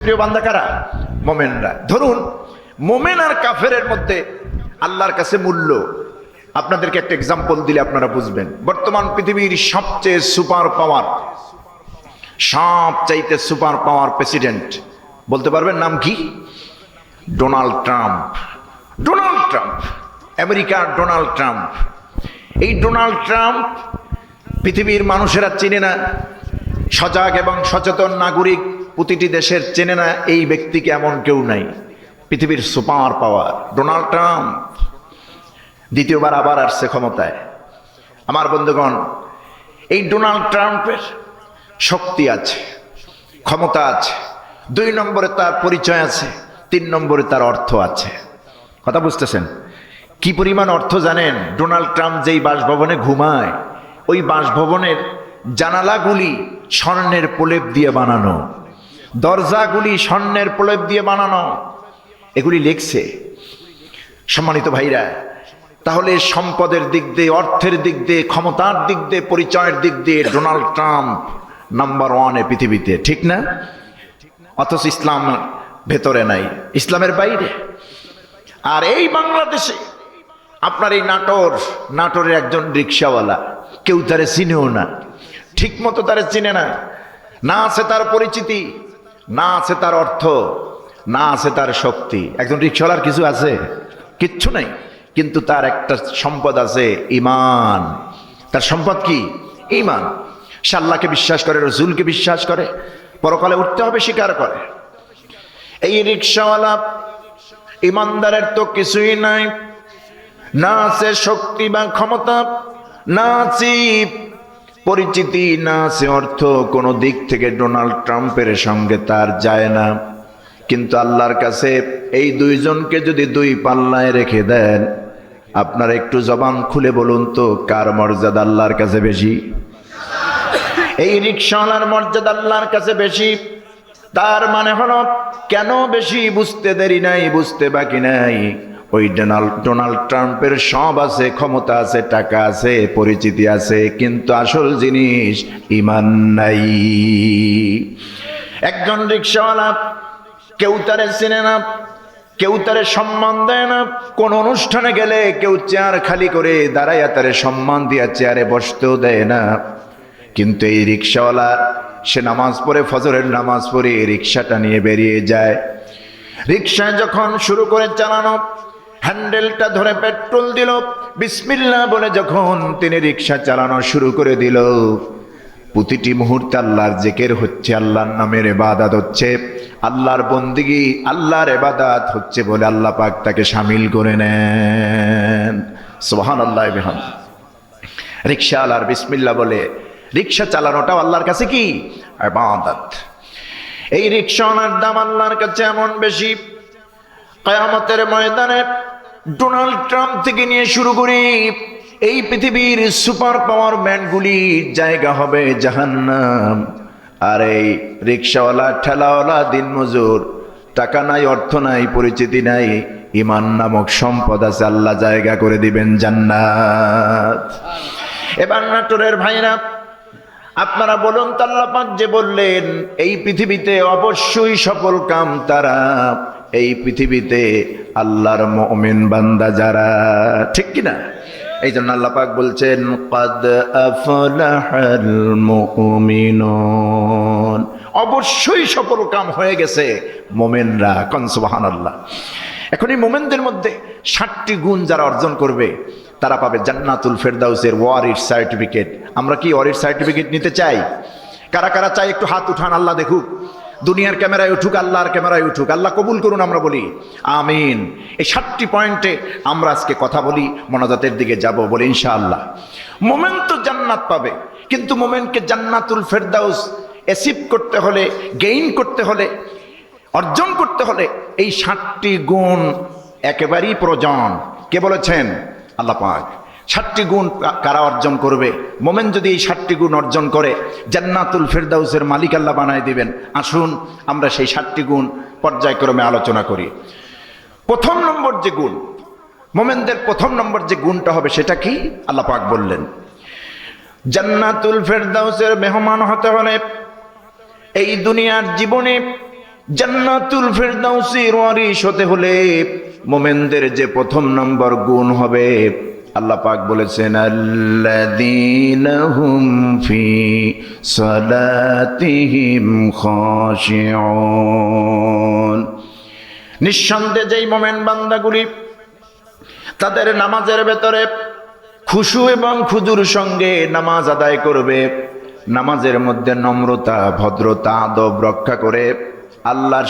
প্রিয় বান্দা কারা? মোমেনরা। ধরুন মোমেন আর কাফেরের মধ্যে আল্লাহর কাছে মূল্য, আপনাদেরকে একটা এক্সাম্পল দিলে আপনারা বুঝবেন। বর্তমান পৃথিবীর সবচেয়ে সুপার পাওয়ার, সবচাইতে সুপার পাওয়ার প্রেসিডেন্ট বলতে পারবেন নাম কি? Donald Trump. ডোনাল্ড ট্রাম্প, আমেরিকার ডোনাল্ড ট্রাম্প। এই ডোনাল্ড ট্রাম্প পৃথিবীর মানুষেরা চেনে না, সজাগ এবং সচেতন নাগরিক প্রতিটি দেশের চেনে না এই ব্যক্তিকে, এমন কেউ নাই। পৃথিবীর সুপার পাওয়ার ডোনাল্ড ট্রাম্প দ্বিতীয়বার আবার আসছে ক্ষমতায়। আমার বন্ধুগণ, এই ডোনাল্ড ট্রাম্পের শক্তি আছে, ক্ষমতা আছে, 2 নম্বরে তার পরিচয় আছে, 3 নম্বরে তার অর্থ আছে। কথা বুঝতেছেন? কি পরিমাণ অর্থ জানেন? ডোনাল্ড ট্রাম্প যেই বাসভবনে ঘুমায়, ওই বাসভবনের জানালাগুলি স্বর্ণের প্রলেপ দিয়ে বানানো, দরজাগুলি স্বর্ণের প্রলেপ দিয়ে বানানো, এগুলি লিখছে। সম্মানিত ভাইরা, তাহলে সম্পদের দিক দিয়ে, অর্থের দিক দিয়ে, ক্ষমতার দিক দিয়ে, পরিচয়ের দিক দিয়ে ডোনাল্ড ট্রাম্প নাম্বার 1 পৃথিবীতে, ঠিক না? অথচ ইসলাম ভেতরে নাই, ইসলামের বাইরে। আর এই বাংলাদেশে আপনার এই নাটোরের একজন রিক্সাওয়ালা, কেউ তারে চিনেও না, ঠিক মতো তারে চিনে না। না আছে তার পরিচিতি, না আছে তার অর্থ, না আছে তার শক্তি। একজন রিক্সাওয়ালার কিছু আছে? কিচ্ছু নাই। কিন্তু তার একটা সম্পদ আছে, ঈমান। তার সম্পদ কি? ঈমান। সে আল্লাহকে বিশ্বাস করে, রসুলকে বিশ্বাস করে, পরকালে উঠতে হবে স্বীকার করে। এই রিক্সাওয়ালা ঈমানদারের তো কিছুই নাই, না আছে শক্তি বা ক্ষমতা, না আছে পরিচিতি, না আছে অর্থ। কোনো দিক থেকে ডোনাল্ড ট্রাম্পের সঙ্গে তার যায় না। কিন্তু আল্লাহর কাছে এই 2 জনকে যদি 2 পাল্লায় রেখে দেন, আপনারা একটু জবান খুলে বলুন তো, কার মর্যাদা আল্লাহর কাছে বেশি? এই রিকশাওয়ালার মর্যাদা আল্লাহর কাছে বেশি। তার মানে হলো, কেন বেশি? বুঝতে দেরি নাই, বুঝতে বাকি নাই। ওই ডোনাল্ড ট্রাম্পের সব আছে, ক্ষমতা আছে, টাকা আছে, পরিচিতি আছে, কিন্তু আসল জিনিস ঈমান নাই। একজন রিকশাওয়ালা, কেউ তারে চিনে না, কেউ তারে সম্মান দেয় না। কোন অনুষ্ঠানে গেলে কেউ চেয়ার খালি করে দাঁড়াইয়া তারে সম্মান দিয়া চেয়ারে বসতেও দেয় না। কিন্তু এই রিকশাওয়ালা, সে নামাজ পড়ে, ফজরের নামাজ পড়ে রিকশাটা নিয়ে বেরিয়ে যায়। রিকশা যখন শুরু করে চালানো, হ্যান্ডেলটা ধরে পেট্রোল দিল, বিসমিল্লাহ বলে যখন তিনি রিকশা চালানো শুরু করে দিল, প্রতিটি মুহূর্তে আল্লাহর জিকির হচ্ছে, আল্লাহর নামের ইবাদত হচ্ছে, আল্লাহর বন্দেগী, আল্লাহর ইবাদত হচ্ছে বলে আল্লাহ পাক তাকে শামিল করে নেন। সুবহানাল্লাহ বিহামদিহি। রিকশাওয়ালার বিসমিল্লাহ বলে রিকশা চালানোটাও আল্লাহর কাছে কি? ইবাদত। এই রিকশাওয়ালার দাম আল্লাহর কাছে এমন বেশি, কিয়ামতের ময়দানে ডোনাল্ড ট্রাম্প থেকে নিয়ে শুরু করি এই পৃথিবীর সুপার পাওয়ার ম্যানগুলির জায়গা হবে জাহান্নাম। আর এই রিকশাওয়ালা, ঠেলাওয়ালা, দিনমজুর, টাকা নাই, অর্থ নাই, পরিচিতি নাই, ঈমান নামক সম্পদ আছে, আল্লাহ জায়গা করে দিবেন জান্নাত। এবার নাটোরের ভাইরা, আপনারা বলুন তো, আল্লাহ পাক যে বললেন এই পৃথিবীতে অবশ্যই সফল কাম তারা, এই পৃথিবীতে আল্লাহর মুমিন বান্দা যারা, ঠিক কিনা? এই জন্য আল্লাহ পাক বলছেন, ক্বাদ আফলাহাল মুমিনুন, অবশ্যই সফল কাম হয়ে গেছে মুমিনরা। কোন সুবহানাল্লাহ। এখন এই মুমিনদের মধ্যে 7টি গুণ যারা অর্জন করবে, তারা পাবে জান্নাতুল ফেরদাউসের ওয়ারিস সার্টিফিকেট। আমরা কি ওয়ারিস সার্টিফিকেট নিতে চাই? কারা কারা চাই? একটু হাত উঠান, আল্লাহ দেখুক। দুনিয়ার ক্যামেরায় উঠুক, আল্লাহর ক্যামেরায় উঠুক, আল্লাহ কবুল করুন, আমরা বলি আমিন। এই 7টি পয়েন্টে আমরা আজকে কথা বলি, মোনাজাতের দিকে যাব, বলি ইনশাআল্লাহ। মোমেন তো জান্নাত পাবে, কিন্তু মোমেনকে জান্নাতুল ফেরদাউস অ্যাচিভ করতে হলে, গেইন করতে হলে, অর্জন করতে হলে এই 7টি গুণ একেবারেই প্রয়োজন। কে বলেছেন? আল্লাহ পাক। 7টি গুণ কারা অর্জন করবে? মোমেন যদি এই 7টি গুণ অর্জন করে, জান্নাতুল ফেরদাউসের মালিক আল্লাহ বানায় দিবেন। আসুন আমরা সেই 7টি গুণ পর্যায়ক্রমে আলোচনা করি। প্রথম নম্বর যে গুণ, মোমেনদের প্রথম নম্বর যে গুণটা হবে, সেটা কি? আল্লাহ পাক বললেন, জান্নাতুল ফেরদাউসের মেহমান হতে হলে এই দুনিয়ার জীবনে জান্নাতুল ফেরদাউসের ওয়ারিশ হতে হলে মোমেনদের যে প্রথম নম্বর গুণ হবে, আল্লাহ পাক বলেছেন আল্লাযীনা হুম ফি সালাতিহিম খাশিউন। নিঃসন্দেহে যেই মোমেন বান্দাগুলি তাদের নামাজের ভেতরে খুশু এবং খুজুর সঙ্গে নামাজ আদায় করবে, নামাজের মধ্যে নম্রতা, ভদ্রতা, আদব রক্ষা করে আল্লাহর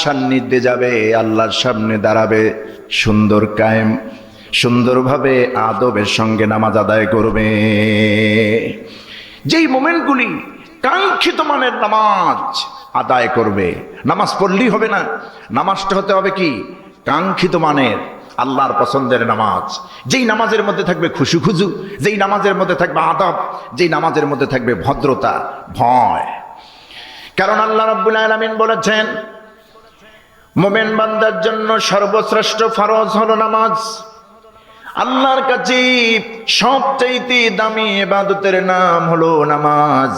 সান্নিধ্যে যাবে, আল্লাহর সামনে দাঁড়াবে, সুন্দর কায়েম, সুন্দরভাবে আদবের সঙ্গে নামাজ আদায় করবে। যেই মোমেন্টগুলি কাঙ্ক্ষিত মানের নামাজ আদায় করবে, নামাজ পড়লেই হবে না, নামাজটা হতে হবে কি কাঙ্ক্ষিত মানের, আল্লাহর পছন্দের নামাজ। যেই নামাজের মধ্যে থাকবে খুশু খুজু, যেই নামাজের মধ্যে থাকবে আদব, যেই নামাজের মধ্যে থাকবে ভদ্রতা, ভয়। কারণ আল্লাহ রাব্বুল আলামিন বলেছেন মুমিন বান্দার জন্য সর্বশ্রেষ্ঠ ফরজ হলো নামাজ। আল্লাহর কাছে সবচাইতে দামি ইবাদতের নাম হলো নামাজ।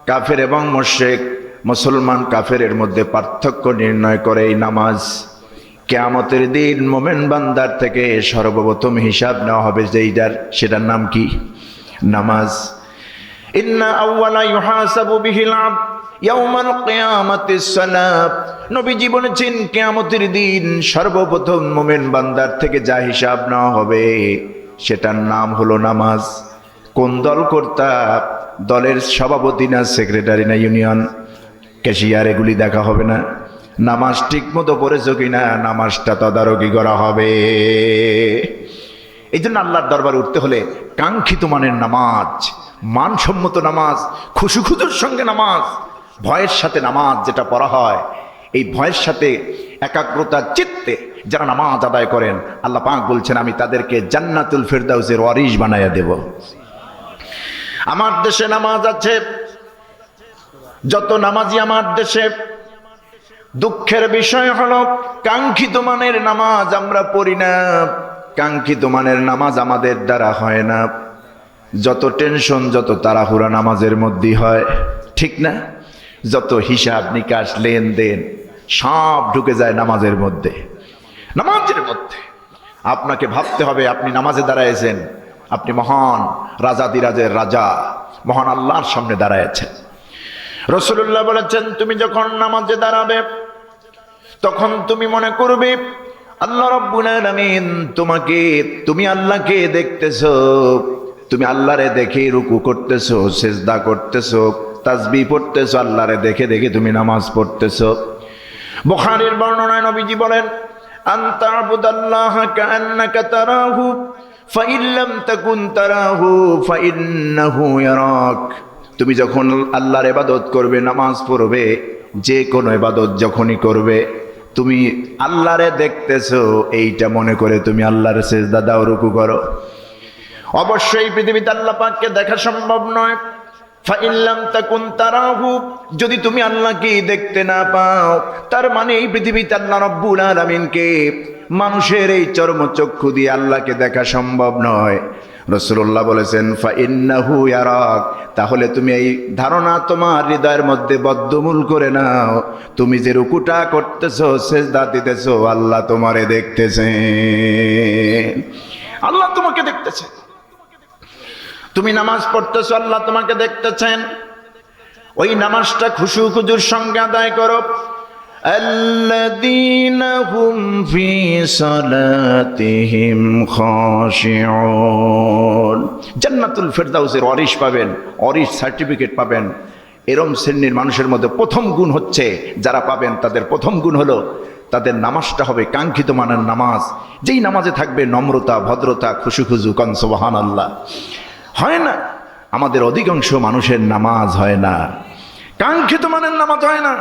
কাফের এবং মুশরিক, মুসলমান কাফেরের মধ্যে পার্থক্য নির্ণয় করে এই নামাজ। কিয়ামতের দিন মুমিন বান্দার থেকে সর্বপ্রথম হিসাব নেওয়া হবে যেইটার, সেটার নাম কি? নামাজ। ইন্না আউওয়ালা ইউহাসাবু বিহিল আবদ ইয়াউমাল কিয়ামাতিস সালাত। নবীজি বলেছেন কিয়ামতের দিন সর্বপ্রথম মুমিন বান্দার থেকে যা হিসাব নেওয়া হবে সেটার নাম হলো নামাজ। কোন দল কর্তা, দলের সভাপতি না সেক্রেটারি না ইউনিয়ন ক্যাশিয়ার, এগুলি দেখা হবে না। নামাজ ঠিক মতো পড়েছো কিনা নামাজটা তদারকি করা হবে। এই জন্য আল্লাহর দরবারে উঠতে হলে কাঙ্ক্ষিত মানের নামাজ, মানসম্মত নামাজ, খুশু খুজুর সঙ্গে নামাজ, ভয়ের সাথে নামাজ যেটা পড়া হয়, এই ভয়ের সাথে একাগ্রতার চিত্তে যারা নামাজ আদায় করেন, আল্লাহ পাক বলছেন আমি তাদেরকে জান্নাতুল ফেরদাউসের ওয়ারিশ বানাইয়া দেব। আমার দেশে নামাজ আছে, যত নামাজি আমার দেশে, দুঃখের বিষয় হলো কাঙ্ক্ষিত মানের নামাজ আমরা পড়ি না, কাঙ্ক্ষিত মানের নামাজ আমাদের দ্বারা হয় না। যত টেনশন, যত তাড়াহুড়া নামাজের মধ্যেই হয়, ঠিক না? যত হিসাব নিকাশ, লেনদেন সব ঢুকে যায় নামাজের মধ্যে। নামাজের মধ্যে আপনাকে ভাবতে হবে আপনি নামাজে দাঁড়াইছেন, আপনি মহান রাজাদিরাজের রাজা, মহান আল্লাহর সামনে দাঁড়াইছেন। রাসূলুল্লাহ বলেছেন তুমি যখন নামাজে দাঁড়াবে তখন তুমি মনে করবে আল্লাহ রাব্বুল আলামিন তুমি আল্লাহকে দেখতেছো, তুমি আল্লাহরে দেখে রুকু করতেছো, সিজদা করতেছো, তাসবিহ পড়তেছো, আল্লাহরে দেখে দেখে তুমি নামাজ পড়তেছো। বুখারীর বর্ণনায় নবীজি বলেন আনতা আবুদাল্লাহ কাআন্নাকা তারাহু ফাইন লাম তাকুন তারাহু ফাইন্নাহু ইয়ারাক। তুমি যখন আল্লাহর ইবাদত করবে, নামাজ পড়বে, যে কোনো ইবাদত যখনই করবে, তুমি আল্লাহরে দেখতেছো এইটা মনে করে তুমি আল্লাহর সিজদা দাও, রুকু করো। অবশ্যই পৃথিবীতে আল্লাহ পাককে দেখা সম্ভব নয়। ফাইন লাম তাকুন তারাহু, যদি তুমি আল্লাহকে দেখতে না পাও, তার মানে এই পৃথিবীতে আল্লাহ রাব্বুল আলামিনকে মানুষের এই চর্মচক্ষু দিয়ে আল্লাহকে দেখা সম্ভব নয়। রাসূলুল্লাহ বলেছেন ফাইন্নাহু ইয়ারাক, তাহলে তুমি এই ধারণা তোমার হৃদয়ের মধ্যে বদ্ধমূল করে নাও, তুমি যে রুকুটা করতেছো, সিজদা দিতেছো, আল্লাহ তোমারে দেখতেছেন, আল্লাহ তোমাকে দেখতেছেন। তুমি নামাজ পড়তেছো, আল্লাহ তোমাকে দেখতেছেন। ওই নামাজটা খুশু খুজুর সঙ্গে আদায় করো। আল্লাযীনা হুম ফি সালাতিহিম খাশিউন। জান্নাতুল ফেরদাউসের ওয়ারিশ পাবেন, ওয়ারিশ সার্টিফিকেট পাবেন। এরম শ্রেণীর মানুষের মধ্যে প্রথম গুণ হচ্ছে, যারা পাবেন তাদের প্রথম গুণ হলো তাদের নামাজটা হবে কাঙ্ক্ষিত মানের নামাজ। যেই নামাজে থাকবে নম্রতা, ভদ্রতা, খুশু খুজু, কান সুবহানাল্লাহ। হয় না, আমাদের অধিকাংশ মানুষের নামাজ হয় না, কাঙ্ক্ষিত মানের নামাজ হয় না।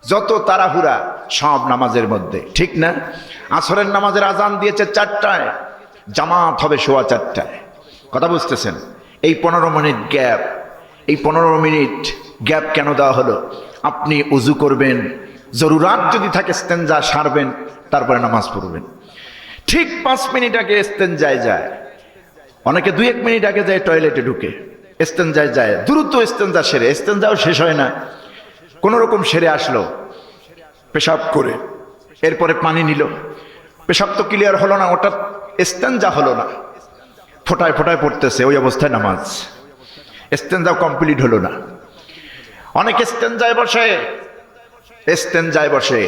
যত তাড়াহুড়া সব নামাজের মধ্যে, ঠিক না? আসরের নামাজের আজান দিয়েছে 4টায়, জামাত হবে 4:15। কথা বুঝতেছেন? এই 15 মিনিট গ্যাপ, এই 15 মিনিট গ্যাপ কেন দেওয়া হলো? আপনি উজু করবেন, জরুরাত যদি থাকে ইস্তেনজা সারবেন, তারপরে নামাজ পড়বেন। ঠিক 5 মিনিট আগে ইস্তেনজায় যায়, অনেকে 2-1 মিনিট আগে যায় টয়লেটে ঢুকে, ইস্তেনজায় যায়, দ্রুত ইস্তেনজা সেরে, ইস্তেনজাও শেষ হয় না, কোনো রকম সেরে আসলো পেশাব করে, এরপরে পানি নিল, পেশাব তো ক্লিয়ার হলো না, ওটা ইস্তেঞ্জা হলো না, ফোটায় ফোটায় পড়তেছে, ওই অবস্থায় নামাজ, ইস্তেঞ্জাও কমপ্লিট হলো না। অনেক ইস্তেঞ্জায় বসে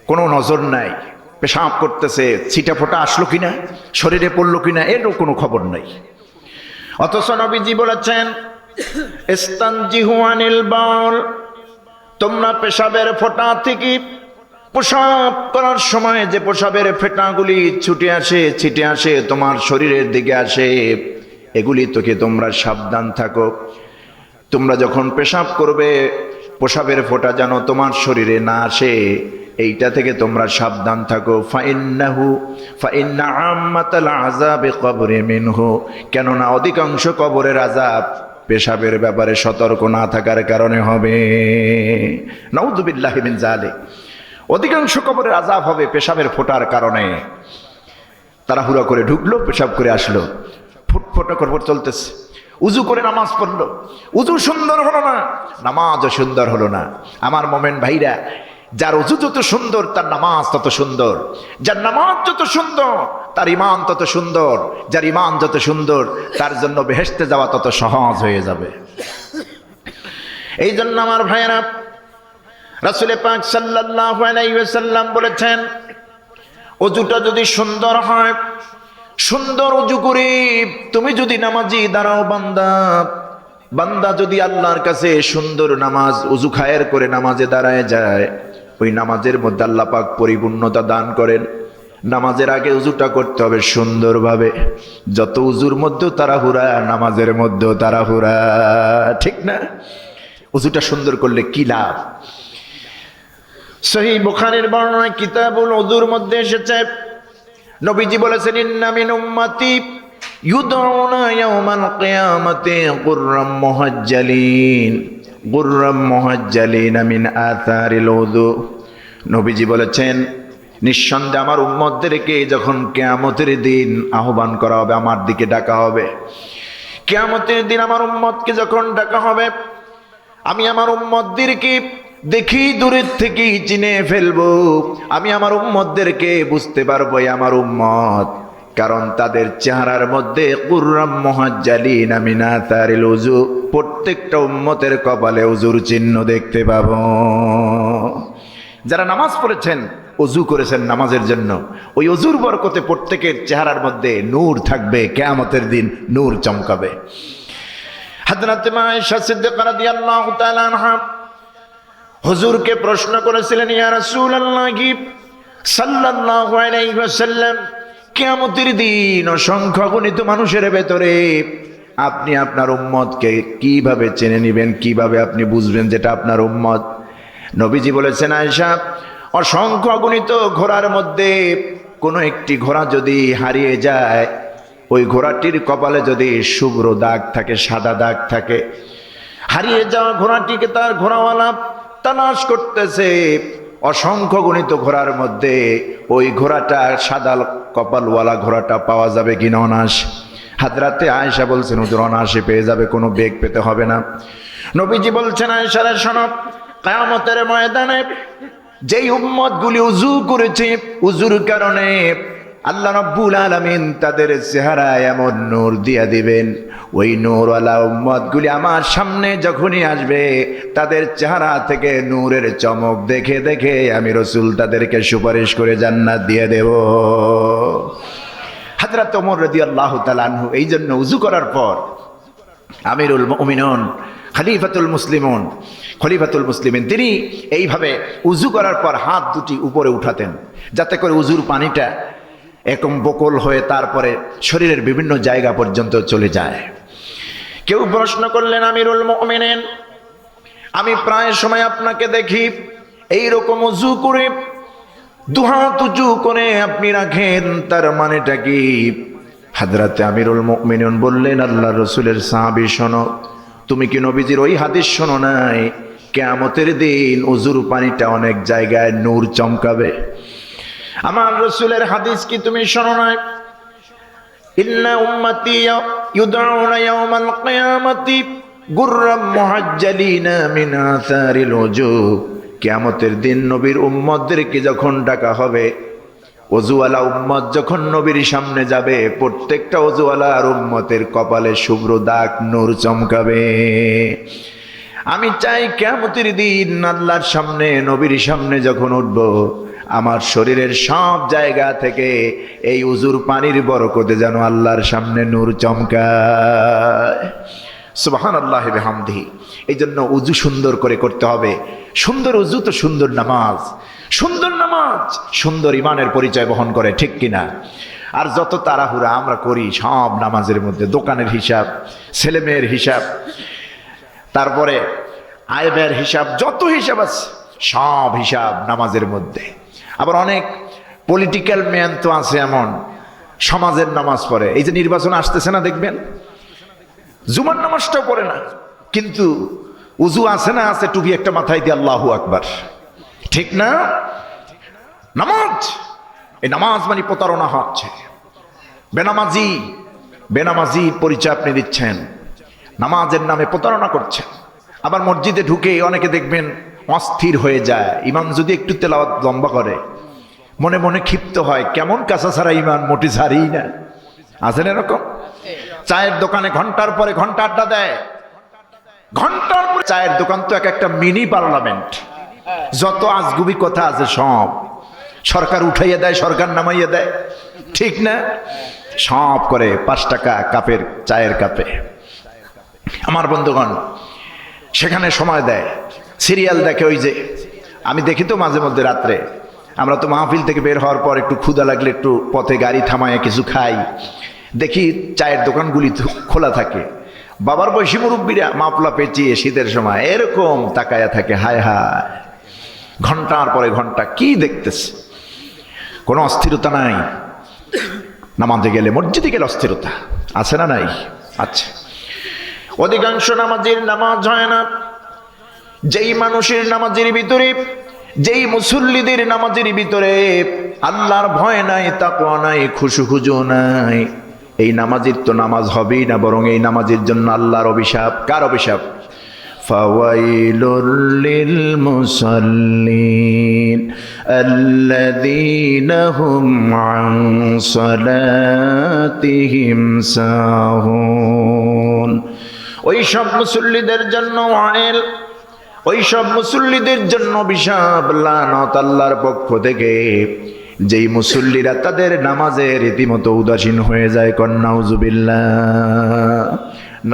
কোনো নজর নাই, পেশাব করতেছে, ছিটা ফোটা আসলো কিনা, শরীরে পড়লো কিনা, এরও কোনো খবর নাই। অথচ নবীজি বলেছেন ইস্তানজিহু আনিল বাউল, তোমরা পেশাবের ফোঁটা থেকে, পেশাব করার সময় যে পেশাবের ফোঁটাগুলি ছিটে আসে তোমার শরীরের দিকে আসে, এগুলি থেকে তোমরা সাবধান থাকো। তোমরা যখন পেশাব করবে, পেশাবের ফোঁটা যেন তোমার শরীরে না আসে, এইটা থেকে তোমরা সাবধান থাকো। ফাইন্না আম্মাতাল আযাবি কবরি মিনহু, কেননা অধিকাংশ কবরের আযাব পেশাবের ব্যাপারে সতর্ক না থাকার কারণে হবে। নাউযুবিল্লাহি মিন যালিক, অধিকাংশ কবরের আযাব হবে পেশাবের ফোঁটার কারণে। তাড়াহুড়া করে ঢুকলো, পেশাব করে আসলো, ফুটফোটা করবো চলতেছে, উজু করে নামাজ পড়লো, উজু সুন্দর হলো না, নামাজও সুন্দর হলো না। আমার মোমেন ভাইরা, যার উজু যত সুন্দর তার নামাজ তত সুন্দর, যার নামাজ যত সুন্দর তার ঈমান তত সুন্দর, যার ঈমান যত সুন্দর তার জন্য বেহেশতে যাওয়া তত সহজ হয়ে যাবে। এই জন্য আমার ভাইয়েরা, রাসূল পাক সাল্লাল্লাহু আলাইহি ওয়াসাল্লাম বলেছেন, ওযুটা যদি সুন্দর হয়, সুন্দর উজু করে তুমি যদি নামাজি দাঁড়াও, বান্দা যদি আল্লাহর কাছে সুন্দর নামাজ উজু খায়ের করে নামাজে দাঁড়ায় যায়, ওই নামাজের মধ্যে আল্লাহ পাক পরিপূর্ণতা দান করেন। নামাজের আগে উজুটা করতে হবে সুন্দরভাবে। যত উজুর মধ্যেও তাড়াহুড়া, নামাজের মধ্যেও তাড়াহুড়া, ঠিক না? উজুটা সুন্দর করলে কি লাভ? সহিহ বুখারীর বর্ণনা কিতাবুল উযুর মধ্যে এসেছে, নবীজি বলেছেন, ইন্না মিন উম্মতি ইউদউনা ইয়াওমাল কিয়ামাতি গুররাম মুহাজ্জালিন মিন আথারিল উযু। নবীজি বলেছেন, নিঃসন্দেহে আমার উম্মতদেরকে যখন কিয়ামতের দিন আহ্বান করা হবে, আমার দিকে ডাকা হবে, কিয়ামতের দিন আমার উম্মতকে যখন ডাকা হবে, আমি আমার উম্মতদেরকে দেখি দূরের থেকেই চিনে ফেলবো, আমি আমার উম্মতদেরকে বুঝতে পারবো আমার উম্মত, কারণ তাদের চেহারার মধ্যে গুররাম মুহাজ্জালিন মিন আথারিল উযু, প্রত্যেকটা উম্মতের কপালে উজুর চিহ্ন দেখতে পাবো। যারা নামাজ পড়েছেন, ওযু করেছেন নামাজের জন্য, ওই ওযুর বরকতে প্রত্যেকের চেহারার মধ্যে নূর থাকবে, কিয়ামতের দিন নূর চমকাবে। হযরত আয়েশা সিদ্দিকা রাদিয়াল্লাহু তাআলা আনহা হুজুরকে প্রশ্ন করেছিলেন, ইয়া রাসূলুল্লাহ সাল্লাল্লাহু আলাইহি ওয়াসাল্লাম, কিয়ামতের দিন অসংখ্য গণিত মানুষের ভেতরে আপনি আপনার উম্মতকে কিভাবে চিনে নেবেন, কিভাবে আপনি বুঝবেন যেটা আপনার উম্মত? নবীজি বলেছেন, আয়েশা, অসংখ্য গণিত ঘোড়ার মধ্যে কোনো একটি ঘোড়া যদি হারিয়ে যায়, ওই ঘোড়াটির কপালে যদি শুভ্র দাগ থাকে, সাদা দাগ থাকে, হারিয়ে যাওয়া ঘোড়াটিকে তার ঘোড়াওয়ালা তালাশ করতেছে, অসংখ্য গণিত ঘোড়ার মধ্যে ওই ঘোড়াটা, সাদা কপালওয়ালা ঘোড়াটা পাওয়া যাবে কিনা অনায়াসে? হযরতে আয়েশা বলছেন, হুজুর অনায়াসে পেয়ে যাবে, কোনো বেগ পেতে হবে না। নবীজি বলছেন, আয়েশা রে শোনো, কিয়ামতের ময়দানে যেই উম্মতগুলি উযু করেছে, উযুর কারণে আল্লাহ রাব্বুল আলামিন তাদের চেহারায় এমন নূর দিয়া দিবেন, ওই নূরওয়ালা উম্মতগুলি আমার সামনে যখনই আসবে, তাদের চেহারা থেকে নূরের চমক দেখে দেখে আমি রাসূল তাদেরকে সুপারিশ করে জান্নাত দিয়ে দেব। হযরত ওমর রাদিয়াল্লাহু তাআলা আনহু এই জন্য উযু করার পর আমিরুল মুমিনিন, খলিফাতুল মুসলিমিন, তিনি এইভাবে উযু করার পর হাত দুটি উপরে উঠাতেন, যাতে করে উযুর পানিটা একদম বকল হয়ে তারপরে শরীরের বিভিন্ন জায়গা পর্যন্ত চলে যায়। কেউ প্রশ্ন করলেন, আমিরুল মুমিনিন, আমি প্রায় সময় আপনাকে দেখি এইরকম উযু করে দুহাত উঁচু করে আপনি রাখেন, তার মানেটা কি? হযরত আমিরুল মুমিনিন বললেন, আল্লাহর রাসূলের সাহাবী, শোনো, তুমি কি নবীজির ওই হাদিস শোনো নাই, কিয়ামতের দিন উযুর পানিটা অনেক জায়গায় নূর চমকাবে? আমার রাসূলের হাদিস কি তুমি শোনো নাই? ইন্না উম্মতি ইউদউনা ইয়াওমাল কিয়ামাতি গুররাম মুহাজ্জালিনা মিন আসারিল ওযু। কিয়ামতের দিন নবীর উম্মতদেরকে যখন ডাকা হবে, ওযুওয়ালা উম্মত যখন নবীর সামনে যাবে, প্রত্যেকটা ওযুওয়ালার উম্মতের কপালে শুভ্র দাগ নূর চমকাবে। আমি চাই কিয়ামতের দিন আল্লাহর সামনে, নবীর সামনে যখন উঠব, আমার শরীরের সব জায়গা থেকে এই উজুর পানির বরকতে যেন আল্লাহর সামনে নূর চমকায়। সুবহানাল্লাহি বিহামদিহি। এই জন্য উজু সুন্দর করে করতে হবে। সুন্দর উজু তো সুন্দর নামাজ, সুন্দর নামাজ সুন্দর ইমানের পরিচয় বহন করে, ঠিক কিনা? আর যত তাড়াহুড়া আমরা করি সব নামাজের মধ্যে, দোকানের হিসাব, ছেলে মেয়ের হিসাব, তারপরে আয় ব্যয়ের হিসাব, যত হিসাব আছে সব হিসাব নামাজের মধ্যে। আবার অনেক পলিটিক্যাল ম্যান তো আছে এমন, সমাজের নামাজ পড়ে। এই যে নির্বাচন আসতেছে না, দেখবেন জুমার নামাজটাও পড়ে না, কিন্তু উজু আছে না আছে, টুপি একটা মাথায় দিয়ে আল্লাহু আকবার, ঠিক না? নামাজ, এই নামাজ মানে প্রতারণা হচ্ছে। বেনামাজি পরিচয় আপনি দিচ্ছেন, নামাজের নামে প্রতারণা করছেন। আবার মসজিদে ঢুকে অনেকে দেখবেন অস্থির হয়ে যায়, ইমাম যদি একটু তেলাওয়াত লম্বা করে মনে মনে ক্ষিপ্ত হয়, কেমন কাঁচা ছাড়া ইমান, মোটি ছাড়িই না। আছেন এরকম? চায়ের দোকানে ঘন্টার পরে ঘন্টা আড্ডা দেয়, ঘন্টার পরে। চায়ের দোকান তো এক একটা মিনি পার্লামেন্ট, যত আজগুবি কথা আছে সব সরকার উঠাইয়া দেয়, সরকার নামাইয়া দেয়, ঠিক না? সব করে 5 টাকা কাপের চায়ের কাপে। আমার বন্ধুগণ সেখানে সময় দেয়, সিরিয়াল দেখে। ওই যে আমি দেখি তো মাঝে মধ্যে রাত্রে, আমরা তো মাহফিল থেকে বের হওয়ার পর একটু ক্ষুধা লাগলে একটু পথে গাড়ি থামায় কিছু খাই, দেখি চায়ের দোকানগুলি খোলা থাকে। বাবার বয়সী মুরব্বীরা মাপলা পেঁচিয়ে শীতের সময় এরকম তাকায়া থাকে, হায় হায়, ঘন্টার পরে ঘন্টা কি দেখতেছে, কোনো অস্থিরতা নাই। নামাজে গেলে, মসজিদে গেলে অস্থিরতা আছে না নাই? আচ্ছা, অধিকাংশ নামাজের নামাজ হয় না। যেই মানুষের নামাজের ভিতরে, যেই মুসল্লিদের নামাজের ভিতরে আল্লাহর ভয় নাই, তাকওয়া নাই, খুশু নাই, এই নামাজের তো নামাজ হবেই না, বরং এই নামাজের জন্য আল্লাহর অভিশাপ। কার অভিশাপ? ফাওয়াইলুল লিল মুসাল্লিন আল্লাযীনা হুম আন সালাতিহিম সাহুন। ওই সব মুসল্লিদের জন্য ওয়াইল, ওই সব মুসল্লিদের জন্য অভিশাপ, লানত আল্লাহর পক্ষ থেকে, যেই মুসল্লিরা তাদের নামাজে রীতিমতো উদাসীন হয়ে যায়। নাউযুবিল্লাহ।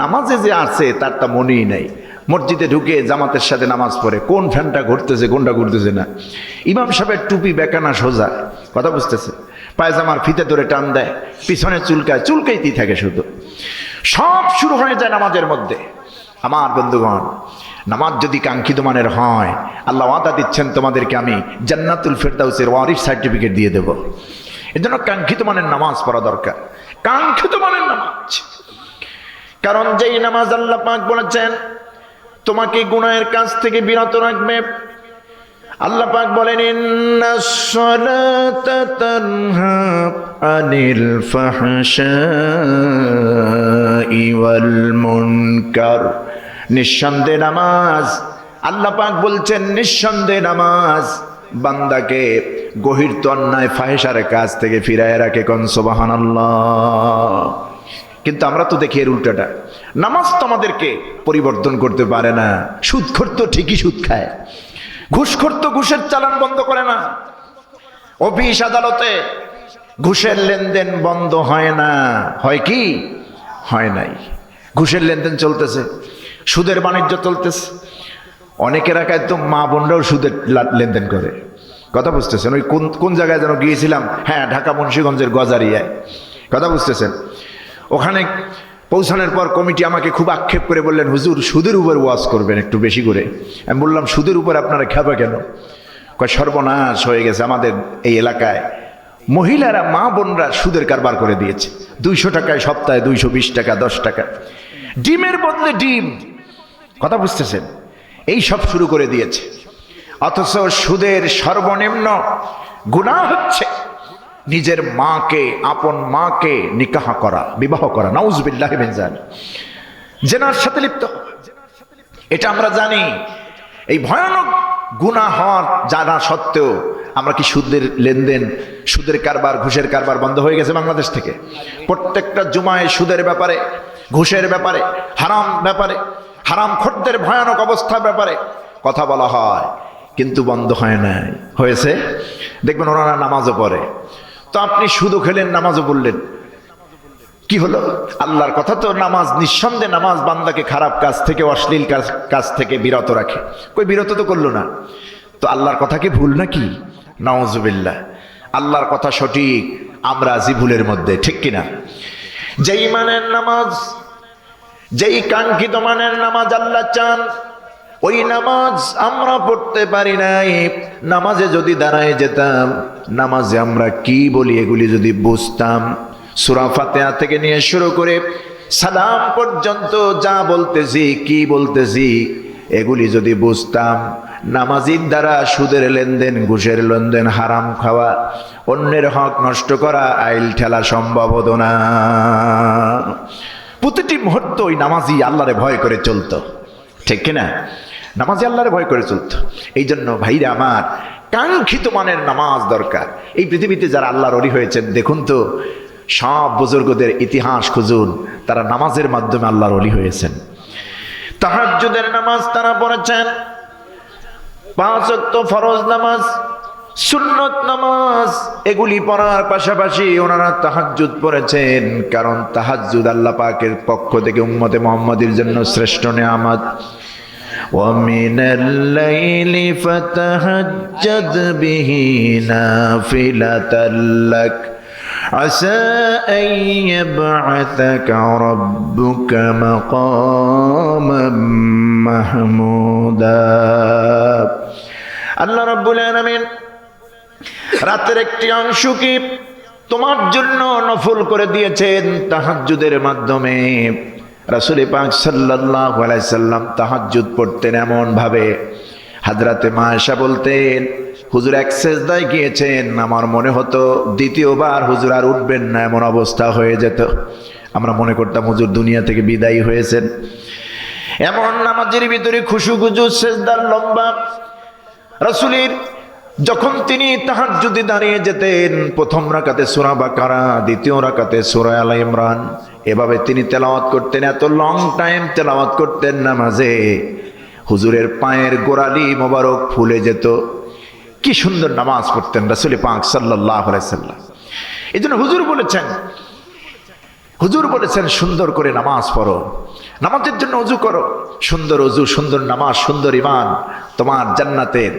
নামাজে যে আছে তার তা মনেই নাই। মসজিদে ঢুকে জামাতের সাথে নামাজ পড়ে, কোন ফ্যানটা ঘুরতেছে কোনটা ঘুরতেছে না। ইমাম সাহেবের টুপি বেকানা সোজা, কথা বুঝতেছে, পায়জামার ফিতে ধরে টান দেয়, পিছনে চুলকায়, চুলকাইতেই থাকে শুধু। সব শুরু হয়ে যায় নামাজের মধ্যে। আমার বন্ধুগণ, নামাজ যদি কাঙ্ক্ষিত মানের হয়, আল্লাহ ওয়াদা দিচ্ছেন তোমাদেরকে আমি জান্নাতুল ফেরদাউসের ওয়ারিস সার্টিফিকেট দিয়ে দেব। এজন্য কাঙ্ক্ষিত মানের নামাজ পড়া দরকার, কাঙ্ক্ষিত মানের নামাজ। কারণ যেই নামাজ আল্লাহ পাক বলেছেন তোমাকে গুনাহের কাজ থেকে বিরত রাখবে। আল্লাহ পাক বলেন, ইন্নাস সালাতা তানহা আনিল ফাহশাই ওয়াল মুনকার। নিঃসন্দেহে নামাজ, আল্লাহ পাক বলছেন নিঃসন্দেহে নামাজ বান্দাকে গহিরত অন্যায় ফাহিশার কাজ থেকে ফিরায় রাখে। কোন সুবহানাল্লাহ। কিন্তু আমরা তো দেখি এর উল্টাটা, নামাজ তো আমাদেরকে পরিবর্তন করতে পারে না। সুদখোর তো ঠিকই সুদ খায়, ঘুষখোর তো ঘুষের চালান বন্ধ করে না। অফিস আদালতে ঘুষের লেনদেন বন্ধ হয় না, হয় কি? হয় নাই। ঘুষের লেনদেন চলতেছে, সুদের বাণিজ্য চলতেছে। অনেকের এলাকায় তো মা বোনরাও সুদের লেনদেন করে, কথা বুঝতেছেন? ওই কোন জায়গায় যেন গিয়েছিলাম, হ্যাঁ ঢাকা মুন্সিগঞ্জের গজারিয়ায়, কথা বুঝতেছেন? ওখানে পৌঁছানোর পর কমিটি আমাকে খুব আক্ষেপ করে বললেন, হুজুর সুদের উপর ওয়াজ করবেন একটু বেশি করে। আমি বললাম, সুদের উপর আপনারা খাবে কেন? কয় সর্বনাশ হয়ে গেছে আমাদের এই এলাকায়, মহিলারা মা বোনরা সুদের কারবার করে দিয়েছে। 200 টাকায় সপ্তাহে 220 টাকা, 10 টাকা, ডিমের বদলে ডিম, কথা বুঝতেছেন? এই সব শুরু করে দিয়েছে। অথচ সুদের সর্বনিম্ন গুনাহ হচ্ছে নিজের মাকে, আপন মাকে নিকাহ করা, বিবাহ করা। নাউজুবিল্লাহি মিন যালিক। জিনার সাথে লিপ্ত। এটা আমরা জানি। এই ভয়ানক গুনাহ হওয়ার জানা সত্ত্বেও আমরা কি সুদের লেনদেন, সুদের কারবার, ঘুষের কারবার বন্ধ হয়ে গেছে বাংলাদেশ থেকে? প্রত্যেকটা জুমায় সুদের ব্যাপারে, ঘুষের ব্যাপারে, হারাম খোরদের ভয়ানক অবস্থার ব্যাপারে কথা বলা হয়, কিন্তু বন্ধ হয় নাই। হয়েছে? দেখবেন ওনারা নামাজও পড়ে। তো আপনি সুদও খেলেন, নামাজও পড়লেন, কি হলো? আল্লাহর কথা তো নামাজ, নিঃসন্দেহে নামাজ বান্দাকে খারাপ কাজ থেকে, অশ্লীল কাজ থেকে বিরত রাখে। কই বিরত তো করলো না। তো আল্লাহর কথা কি ভুল নাকি? নাউজুবিল্লাহ। আল্লাহর কথা সঠিক, আমরা আছি ভুলের মধ্যে, ঠিক কিনা? যেই মানের নামাজ, যেই কাঙ্ক্ষিত মানের নামাজ আল্লাহ চান, ওই নামাজ আমরা পড়তে পারি নাই। নামাজে যদি দাঁড়ায় যেতাম, নামাজে আমরা কি বলি এগুলি যদি বুঝতাম, সূরা ফাতিহা থেকে নিয়ে শুরু করে সালাম পর্যন্ত যা বলতেছি, কি বলতেছি, এগুলি যদি বুঝতাম, নামাজির দ্বারা সুদের লেনদেন, ঘুষের লেনদেন, হারাম খাওয়া, অন্যের হক নষ্ট করা, আইল ঠেলা সম্ভব হতো না। প্রতিটি মুহূর্ত ওই নামাজি আল্লাহরে ভয় করে চলতো, ঠিক কিনা? নামাজি আল্লাহরে ভয় করে চলতো। এই জন্য ভাইরা আমার, কাঙ্ক্ষিত মানের নামাজ দরকার। এই পৃথিবীতে যারা আল্লাহর ওলি হয়েছেন, দেখুন তো সব বুজুর্গদের ইতিহাস খুঁজুন, তারা নামাজের মাধ্যমে আল্লাহর ওলি হয়েছেন। তাহাজ্জুদের নামাজ তারা পড়েছেন, 5 ওয়াক্ত ফরজ নামাজ, সুন্নত নামাজ, এগুলি পড়ার পাশাপাশি ওনারা তাহাজ্জুদ পড়েছেন। কারণ তাহাজ্জুদ আল্লাহ পাকের পক্ষ থেকে উম্মতে মুহাম্মাদের জন্য শ্রেষ্ঠ নিয়ামত। وَمِنَ اللَّيْلِ فَتَهَجَّدْ بِهِ نَافِلَةً لَكَ عَسَىٰ أَن يَبْعَثَكَ رَبُّكَ مَقَامًا মাহমুদা। আল্লাহ রাব্বুল আলামিন রাতের একটি অংশকে তোমার জন্য নফল করে দিয়েছেন তাহাজ্জুদের মাধ্যমে। রাসূল পাক সাল্লাল্লাহু আলাইহি সাল্লাম তাহাজ্জুদ পড়তেন এমন ভাবে, হযরতে মা আয়েশা বলতেন, হুজুর এক সেজদায় গিয়েছেন, আমার মনে হতো দ্বিতীয়বার হুজুর আর উঠবেন না, এমন অবস্থা হয়ে যেত। আমরা মনে করতাম হুজুর দুনিয়া থেকে বিদায় হয়েছেন। এমন নামাজের ভিতরে খুশু খুজু, সেজদার লম্বা। রাসূলের যখন তিনি তাহাজ্জুদে দাঁড়িয়ে যেতেন, প্রথম রাকাতে সূরা বাকারা, দ্বিতীয় রাকাতে সূরা আলে ইমরান, এভাবে তিনি তেলাওয়াত করতেন। এত লং টাইম তেলাওয়াত করতেন নামাজে, হুজুরের পায়ের গোড়ালি মোবারক ফুলে যেত। কি সুন্দর নামাজ পড়তেন রাসূল পাক সাল্লাল্লাহু আলাইহি সাল্লাম। এই জন্য হুজুর বলেছেন সুন্দর করে নামাজ পড়ো, নামাজের জন্য ওযু করো। সুন্দর ওযু, সুন্দর নামাজ, সুন্দর ঈমান, তোমার জান্নাতের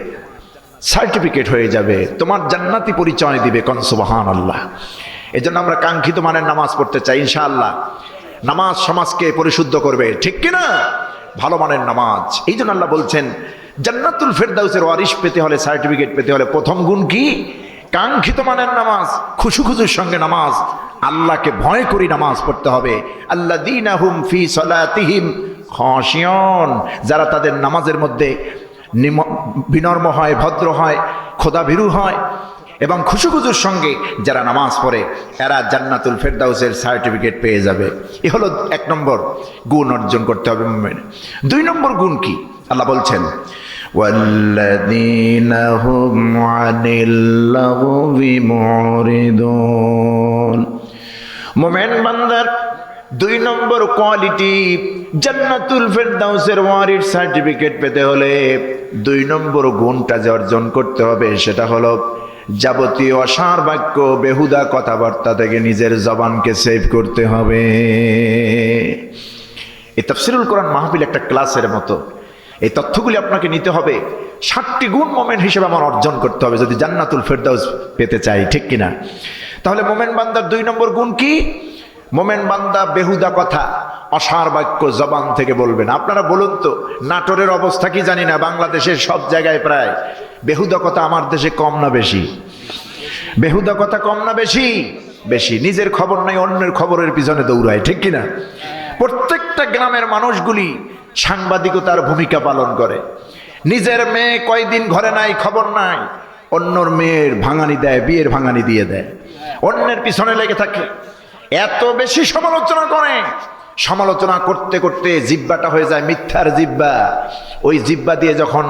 সার্টিফিকেট হয়ে যাবে, তোমার জান্নাতি পরিচয় দিবে। কোন সুবহানাল্লাহ। এই জন্য আমরা কাঙ্ক্ষিত মানের নামাজ পড়তে চাই ইনশাআল্লাহ। নামাজ সমাজকে পরিশুদ্ধ করবে, ঠিক কিনা? ভালো মানের নামাজ। এই জন্য আল্লাহ বলছেন জান্নাতুল ফেরদাউসের ওয়ারিশ পেতে হলে, সার্টিফিকেট পেতে হলে প্রথম গুণ কি? কাঙ্ক্ষিত মানের নামাজ, খুশু খুজুর সঙ্গে নামাজ, আল্লাহকে ভয় করি নামাজ পড়তে হবে। আল্লাযীনা হুম ফি সালাতিহিম খাশিয়ুন, যারা তাদের নামাজের মধ্যে বিনম্র হয়, ভদ্র হয়, খোদাভীরু হয় এবং খুশু খুজুর সঙ্গে যারা নামাজ পড়ে, এরা জান্নাতুল ফেরদাউসের সার্টিফিকেট পেয়ে যাবে। এ হলো 1 নম্বর গুণ অর্জন করতে হবে মুমিন। 2 নম্বর গুণ কি? আল্লাহ বলছেন ওয়াল্লাযীনা হুম আনিল লাগবি মুরিদুন। মুমিন বান্দার 2 নম্বর কোয়ালিটি, জান্নাতুল ফেরদাউসের ওয়ারিস সার্টিফিকেট পেতে হলে 2 নম্বর গুণটা যে অর্জন করতে হবে, সেটা হলো যাবতীয় অসার বাক্য, বেহুদা কথাবার্তা থেকে নিজের জবানকে সেভ করতে হবে। এই তাফসীরুল কোরআন মাহফিল একটা ক্লাসের মতো। এই তথ্যগুলি আপনাকে নিতে হবে। 7টি গুণ মোমেন হিসেবে আমার অর্জন করতে হবে যদি জান্নাতুল ফেরদাউস পেতে চাই, ঠিক কিনা? তাহলে মোমেন বান্দার 2 নম্বর গুণ কি? মোমেন বান্দা বেহুদা কথা, অসার বাক্য জবান থেকে বলবেন। আপনারা বলুন তো, নাটোরের অবস্থা কি জানি না, বাংলাদেশের সব জায়গায় প্রায় বেহুদা কথা। আমার দেশে কম না বেশি? বেহুদা কথা কম না বেশি? বেশি। নিজের খবর নাই, অন্যের খবরের পিছনে দৌড়ায়, ঠিক কিনা? প্রত্যেকটা গ্রামের মানুষগুলি সাংবাদিকতার ভূমিকা পালন করে। নিজের মেয়ে কয়দিন ঘরে নাই, খবর নাই, অন্যর মেয়ের ভাঙানি দেয়, বিয়ের ভাঙানি দিয়ে দেয়, অন্যের পিছনে লেগে থাকে। এত বেশি সমালোচনা করে, সমালোচনা করতে করতে জিহ্বাটা হয়ে যায় মিথ্যার জিহ্বা। ওই জিহ্বা দিয়ে যখন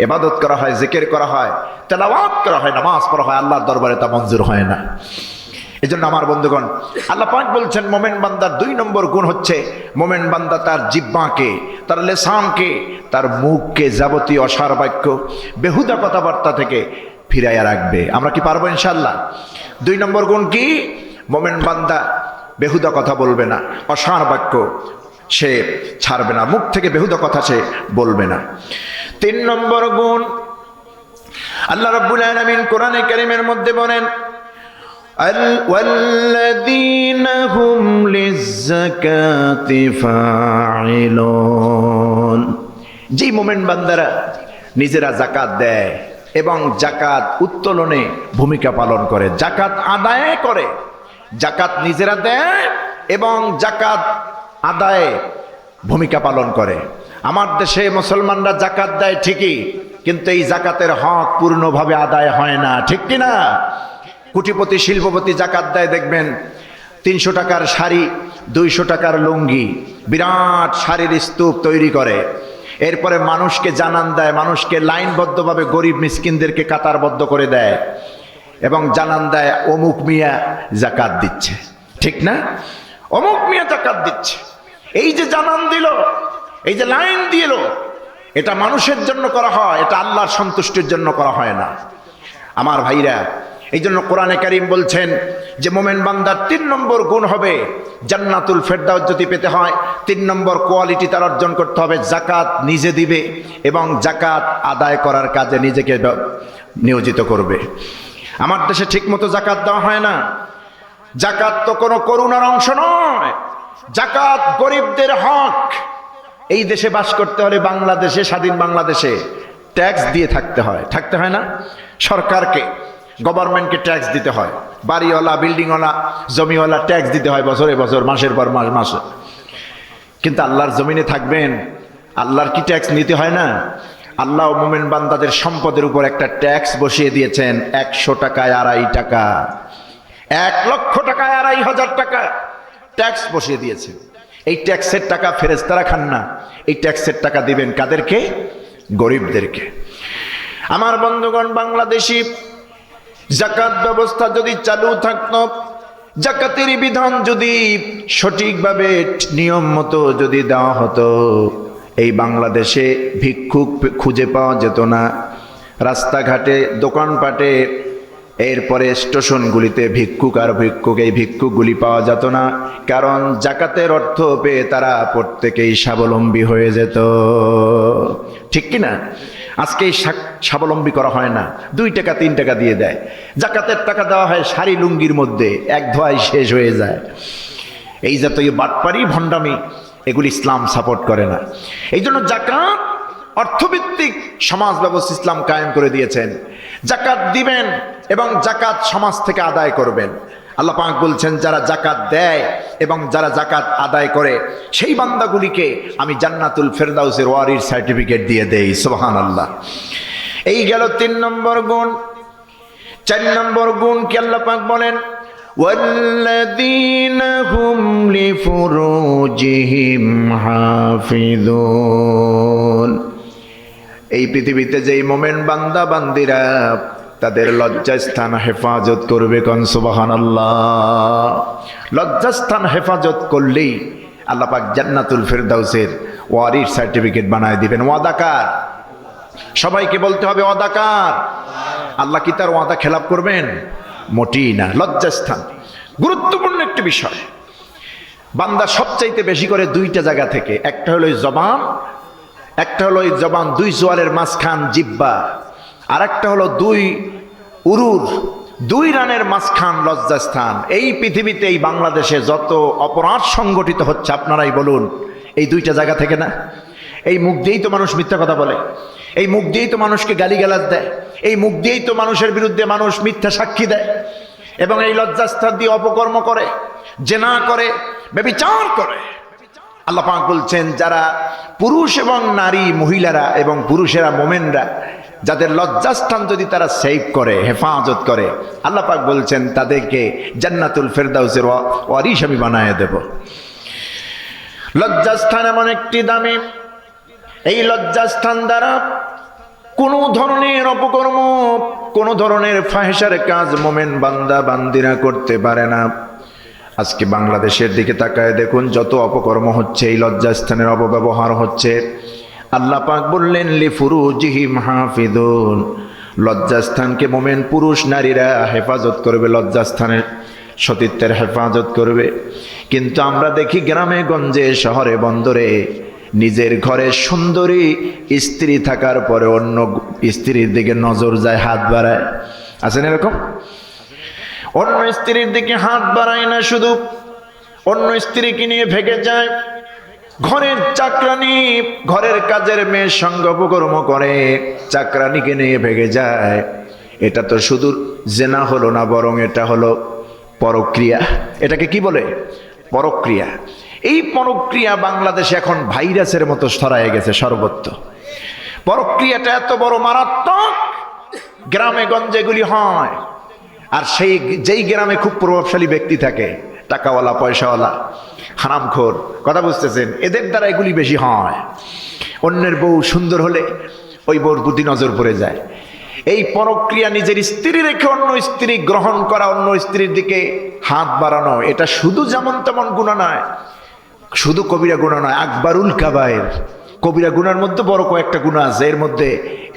ইবাদত করা হয়, জিকির করা হয়, তেলাওয়াত করা হয়, নামাজ পড়া হয়, আল্লাহর দরবারে তা মঞ্জুর হয় না। এজন্য আমার বন্ধুগণ, আল্লাহ পাক বলছেন মোমেন বান্দার 2 নম্বর গুণ হচ্ছে মোমেন বান্দা তার জিহ্বাকে, তার লেসানকে, তার মুখকে যাবতীয় অসার বাক্য, বেহুদা কথাবার্তা থেকে ফিরাইয়া রাখবে। আমরা কি পারবো ইনশাআল্লাহ? 2 নম্বর গুণ কি? মোমেন বান্দা বেহুদা কথা বলবে না, অসার বাক্য সে ছাড়বে না, মুখ থেকে বেহুদা কথা সে বলবে না। 3 নম্বর গুণ, আল্লাহ রাব্বুল আলামিন কোরআনে কারীমের মধ্যে বলেন, ওয়াল্লাযীনা হুম লিয-যাকাতি ফাঈলুন। যে মোমেন বান্দারা নিজেরা যাকাত দেয় এবং যাকাত উত্তোলনে ভূমিকা পালন করে, যাকাত আদায় করে, যাকাত নিজেরা দেয় এবং যাকাত আদায়ে ভূমিকা পালন করে। আমার দেশে মুসলমানরা যাকাত দেয় ঠিকই, কিন্তু এই যাকাতের হক পূর্ণভাবে আদায় হয় না, ঠিক কিনা? কোটিপতি শিল্পপতি যাকাত দেয়, দেখবেন 300 টাকার শাড়ি, 200 টাকার লুঙ্গি, বিরাট শাড়ির স্তূপ তৈরি করে। এরপরে মানুষকে জানান দেয়, মানুষকে লাইনবদ্ধভাবে গরিব মিসকিনদেরকে কাতারবদ্ধ করে দেয় এবং জানান দেয় অমুক মিয়া যাকাত দিচ্ছে, ঠিক না? অমুক মিয়া যাকাত দিচ্ছে। এই যে জানান দিল, এই যে লাইন দিল, এটা মানুষের জন্য করা হয়, এটা আল্লাহর সন্তুষ্টির জন্য করা হয় না। আমার ভাইরা, এই জন্য কোরআনে কারীম বলছেন যে মোমেন বান্দার 3 নম্বর গুণ হবে জান্নাতুল ফেরদাউস যদি পেতে হয়, 3 নম্বর কোয়ালিটি তার অর্জন করতে হবে, যাকাত নিজে দিবে এবং যাকাত আদায় করার কাজে নিজেকে নিয়োজিত করবে। আমার দেশে ঠিকমতো যাকাত দেওয়া হয় না। যাকাত তো কোনো করুণার অংশ নয়, যাকাত গরিবদের হক। এই দেশে বাস করতে হলে, বাংলাদেশে, স্বাধীন বাংলাদেশে ট্যাক্স দিয়ে থাকতে হয় না? সরকারকে, গভর্নমেন্টকে ট্যাক্স দিতে হয়, বাড়িওয়ালা, বিল্ডিংওয়ালা, জমিওয়ালা ট্যাক্স দিতে হয় বছরে বছর, মাসের পর মাস মাসে। কিন্তু আল্লাহর জমিনে থাকবেন, আল্লাহর কি ট্যাক্স নিতে হয় না? আল্লাহ মোমেন বান্দাদের সম্পদের উপর একটা ট্যাক্স বসিয়ে দিয়েছেন, 100 টাকায় 2.5 টাকা, 1 লক্ষ টাকায় 2.5 টাকা ট্যাক্স বসিয়ে দিয়েছেন। এই ট্যাক্সের টাকা ফেরেশতারা খান না, এই ট্যাক্সের টাকা দিবেন কাদেরকে? গরিবদেরকে। আমার বন্ধুগণ, বাংলাদেশি যাকাত ব্যবস্থা যদি চালু থাকতো, যাকাতের বিধান যদি সঠিকভাবে নিয়ম মতো যদি দেওয়া হতো, এই বাংলাদেশে ভিক্ষুক খুঁজে পাওয়া যেত না। রাস্তাঘাটে, দোকানপাটে, এরপরে স্টেশনগুলিতে ভিক্ষুক আর ভিক্ষুক, এই ভিক্ষুকগুলি পাওয়া যেত না। কারণ যাকাতের অর্থ পেয়ে তারা প্রত্যেকেই স্বাবলম্বী হয়ে যেত, ঠিক কিনা? আজকে এই স্বাবলম্বী করা হয় না, 2 টাকা 3 টাকা দিয়ে দেয়। যাকাতের টাকা দেওয়া হয় শাড়ি লুঙ্গির মধ্যে, 1 ধোয়ায় শেষ হয়ে যায়। এই জাতীয় বাটপারি, ভণ্ডামি, এগুলি ইসলাম সাপোর্ট করে না। এই জন্য যাকাত অর্থভিত্তিক সমাজ ব্যবস্থা ইসলাম কায়েম করে দিয়েছেন। যাকাত দিবেন এবং যাকাত সমাজ থেকে আদায় করবেন। আল্লাহ পাক বলছেন, যারা যাকাত দেয় এবং যারা যাকাত আদায় করে, সেই বান্দাগুলিকে আমি জান্নাতুল ফেরদাউসের ওয়ারির সার্টিফিকেট দিয়ে দেই। সুবহানাল্লাহ। এই গেল 3 নম্বর গুণ। 4 নম্বর গুণ কি আল্লাহ পাক বলেন, ওয়াল্লাযীনা হুম লিফুরুজিহিম হাফিযুন। এই পৃথিবীতে যেই মোমেন বান্দা বান্দিরা তাদের লজ্জাস্থান হেফাজত করবে, কোন সুবহানাল্লাহ। লজ্জাস্থান হেফাজত করলেই আল্লাহ পাক জান্নাতুল ফেরদাউসের ওয়ারির সার্টিফিকেট বানায় দিবেন। ওয়াদাকার, সবাইকে বলতে হবে ওয়াদাকার। আল্লাহ কি তার ওয়াদা খেলাপ করবেন? মোটেই না। লজ্জাস্থান গুরুত্বপূর্ণ একটি বিষয়। বান্দা সবচাইতে বেশি করে 2টা জায়গা থেকে, একটা হলো জবান, একটা হলো জবান 2 জোয়ালের মাঝখান জিহ্বা, আর একটা হলো 2 উরুর 2 রানের মাঝখান লজ্জাস্থান। এই পৃথিবীতে, এই বাংলাদেশে যত অপরাধ সংগঠিত হচ্ছে আপনারাই বলুন, এই 2টা জায়গা থেকে না? এই মুখ দিয়েই তো মানুষ মিথ্যা কথা বলে, এই মুখ দিয়েই তো মানুষকে গালিগালাজ দেয়, এই মুখ দিয়েই তো মানুষের বিরুদ্ধে মানুষ মিথ্যা সাক্ষী দেয়, এবং এই লজ্জাস্থান দিয়ে অপকর্ম করে, জেনা করে, ব্যভিচার করে। আল্লাহ পাক বলছেন, যারা পুরুষ এবং নারী, মহিলারা এবং পুরুষেরা, মোমেনরা, যাদের লজ্জাস্থান যদি তারা সেভ করে, হেফাজত করে, আল্লাহ পাক বলছেন তাদেরকে জান্নাতুল ফেরদাউসের ওয়ারিশ আমি বানায় দেব। লজ্জাস্থান এমন একটি দামি, এই লজ্জাস্থান দ্বারা কোন ধরনের অপকর্ম, কোন ধরনের ফাহিশার কাজ মোমেন বান্দা বান্দিরা করতে পারে না। আজকে বাংলাদেশের দিকে তাকায় দেখুন, যত অপকর্ম হচ্ছে এই লজ্জাস্থানের অপব্যবহার হচ্ছে। আল্লাহ পাক বললেন লিফুরুজিহিম হাফিজুন, লজ্জাস্থানকে মোমেন পুরুষ নারীরা হেফাজত করবে, লজ্জাস্থানের সতীত্বের হেফাজত করবে। কিন্তু আমরা দেখি গ্রামে গঞ্জে শহরে বন্দরে নিজের ঘরে সুন্দরী স্ত্রী থাকার পরে অন্য স্ত্রীর দিকে নজর যায়, হাত বাড়ায়। আছেন এরকম? অন্য স্ত্রীর দিকে হাত বাড়ায় না, শুধু অন্য স্ত্রীকে নিয়ে ভেগে যায়। ঘরের চাকরানি, ঘরের কাজের মেয়ের সঙ্গে অপকর্ম করে, চাকরানিকে নিয়ে ভেগে যায়। এটা তো শুধু জেনা হলো না, বরং এটা হলো পরক্রিয়া। এটাকে কি বলে? পরক্রিয়া। এই পরক্রিয়া বাংলাদেশে এখন ভাইরাসের মতো ছড়ায় গেছে সর্বত্র। পরক্রিয়াটা এত বড় মারাত্মক, গ্রামে গঞ্জে এগুলি হয়। আর যেই গ্রামে খুব প্রভাবশালী ব্যক্তি থাকে, টাকাওয়ালা পয়সাওয়ালা হারামখোর, কথা বুঝতেছেন, এদের দ্বারা এগুলি বেশি হয়। অন্যের বউ সুন্দর হলে ওই বউর প্রতি নজর পড়ে যায়। এই পরক্রিয়া, নিজের স্ত্রী রেখে অন্য স্ত্রী গ্রহণ করা, অন্য স্ত্রীর দিকে হাত বাড়ানো, এটা শুধু যেমন তেমন গুনাহ নয়, শুধু কবিরা গুনাহ নয়, আকবারুল কাবায়ের। কবিরা গুনার মধ্যে বড় কয়েকটা গুনাহ আছে, এর মধ্যে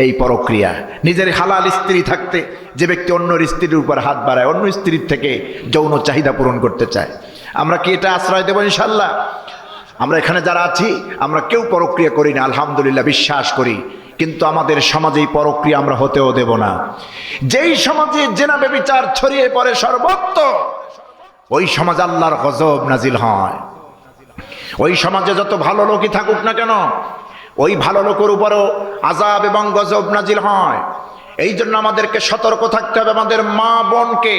এই পরক্রিয়া। নিজের হালাল স্ত্রী থাকতে যে ব্যক্তি অন্যর স্ত্রীর উপর হাত বাড়ায়, অন্য স্ত্রীর থেকে যৌন চাহিদা পূরণ করতে চায়, আমরা কি এটা আশ্রয় দেব? ইনশাল্লাহ। আমরা এখানে যারা আছি, আমরা কেউ পরক্রিয়া করি না, আলহামদুলিল্লাহ, বিশ্বাস করি। কিন্তু আমাদের সমাজে এই পরক্রিয়া আমরা হতেও দেব না। যেই সমাজে জেনা ব্যভিচার ছড়িয়ে পড়ে সর্বত্র, ওই সমাজ আল্লাহর গজব নাজিল হয়। ওই সমাজে যত ভালো লোকই থাকুক না কেন, ওই ভালো লোকের উপরও আযাব এবং গজব নাজিল হয়। এই জন্য আমাদেরকে সতর্ক থাকতে হবে, আমাদের মা বোনকে